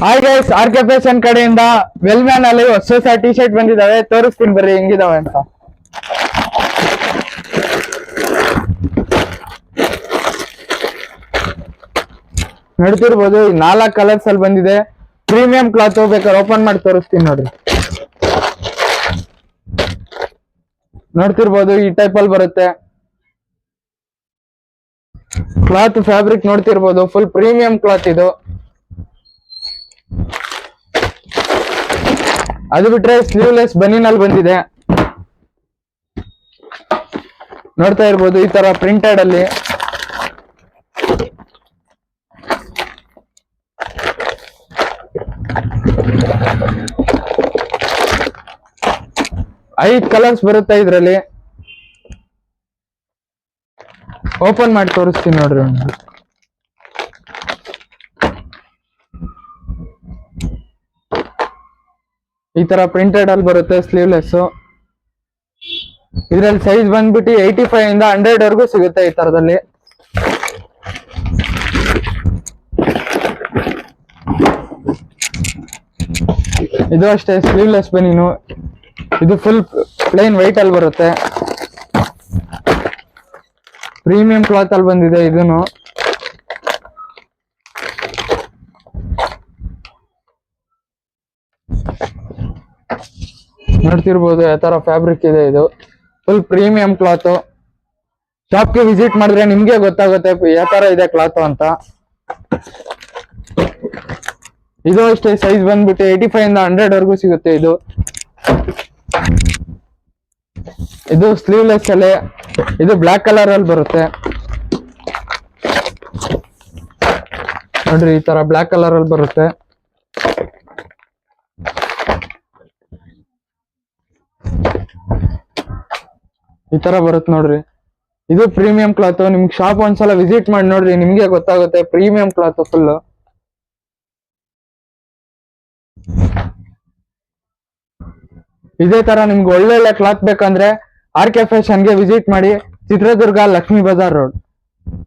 Hi guys, RK fashion ಕಡೆಯಿಂದ ವೆಲ್ಮ್ಯಾನ್ ಅಲ್ಲಿ ಹೊಸ ಟಿ ಶರ್ಟ್ ಬಂದಿದಾವೆ. ತೋರಿಸ್ತೀನಿ ಬರ್ರಿ ಹೆಂಗಿದಾವೆ ಅಂತ. ನೋಡ್ತಿರ್ಬೋದು, 4 ಕಲರ್ಸ್ ಅಲ್ಲಿ ಬಂದಿದೆ. Premium cloth. ಬೇಕಾದ್ರೆ ಓಪನ್ ಮಾಡಿ ತೋರಿಸ್ತೀನಿ ನೋಡ್ರಿ. ನೋಡ್ತಿರ್ಬೋದು, ಈ ಟೈಪ್ ಅಲ್ಲಿ ಬರುತ್ತೆ ಕ್ಲಾತ್. ಫ್ಯಾಬ್ರಿಕ್ ನೋಡ್ತಿರ್ಬೋದು, ಫುಲ್ ಪ್ರೀಮಿಯಂ ಕ್ಲಾತ್ ಇದು. ಅದು ಬಿಟ್ರೆ ಸ್ಲೀವ್ಲೆಸ್ ಬನಿನಲ್ಲಿ ಬಂದಿದೆ. ನೋಡ್ತಾ ಇರ್ಬೋದು, ಈ ತರ ಪ್ರಿಂಟೆಡ್ ಅಲ್ಲಿ. ಐದು ಕಲರ್ಸ್ ಬರುತ್ತೆ ಇದ್ರಲ್ಲಿ. ಓಪನ್ ಮಾಡಿ ತೋರಿಸ್ತೀನಿ ನೋಡ್ರಿ. ಈ ತರ ಪ್ರಿಂಟೆಡ್ ಅಲ್ಲಿ ಬರುತ್ತೆ ಸ್ಲೀವ್ಲೆಸ್. ಇದ್ರಲ್ಲಿ ಸೈಜ್ ಬಂದ್ಬಿಟ್ಟು 85 ಇಂದ 100 ವರೆಗೂ ಸಿಗುತ್ತೆ ಈ ತರದಲ್ಲಿ. ಇದು ಅಷ್ಟೇ ಸ್ಲೀವ್ಲೆಸ್ ಬನೀನು. ಇದು ಫುಲ್ ಪ್ಲೇನ್ ವೈಟ್ ಅಲ್ಲಿ ಬರುತ್ತೆ. ಪ್ರೀಮಿಯಂ ಕ್ಲಾತ್ ಅಲ್ಲಿ ಬಂದಿದೆ ಇದನ್ನು. ನೋಡ್ತಿರ್ಬೋದು ಯಾವ ತರ ಫ್ಯಾಬ್ರಿಕ್ ಇದೆ. ಇದು ಫುಲ್ ಪ್ರೀಮಿಯಂ ಕ್ಲಾತ್. ಶಾಪ್ಗೆ ವಿಸಿಟ್ ಮಾಡಿದ್ರೆ ನಿಮ್ಗೆ ಗೊತ್ತಾಗುತ್ತೆ ಯಾವ ತರ ಇದೆ ಕ್ಲಾತ್ ಅಂತ. ಇದು ಅಷ್ಟೇ ಸೈಜ್ ಬಂದ್ಬಿಟ್ಟು 85 ಇಂದ 100 ವರೆಗೂ ಸಿಗುತ್ತೆ ಇದು. ಇದು ಸ್ಲೀವ್ಲೆಸ್ ಅಲ್ಲಿ. ಇದು ಬ್ಲಾಕ್ ಕಲರ್ ಅಲ್ಲಿ ಬರುತ್ತೆ ನೋಡ್ರಿ. ಈ ತರ ಬ್ಲಾಕ್ ಕಲರ್ ಅಲ್ಲಿ ಬರುತ್ತೆ. ಈ ತರ ಬರುತ್ತೆ ನೋಡ್ರಿ. ಇದು ಪ್ರೀಮಿಯಂ ಕ್ಲಾತ್. ನಿಮ್ಗೆ ಶಾಪ್ ಒಂದ್ಸಲ ವಿಸಿಟ್ ಮಾಡಿ ನೋಡ್ರಿ, ನಿಮ್ಗೆ ಗೊತ್ತಾಗುತ್ತೆ ಪ್ರೀಮಿಯಂ ಕ್ಲಾತ್ ಫುಲ್. ಇದೇ ತರ ನಿಮ್ಗೆ ಒಳ್ಳೊಳ್ಳೆ ಕ್ಲಾತ್ ಬೇಕಂದ್ರೆ RK ಫ್ಯಾಷನ್ಗೆ ವಿಸಿಟ್ ಮಾಡಿ. ಚಿತ್ರದುರ್ಗ, ಲಕ್ಷ್ಮೀ ಬಜಾರ್ ರೋಡ್.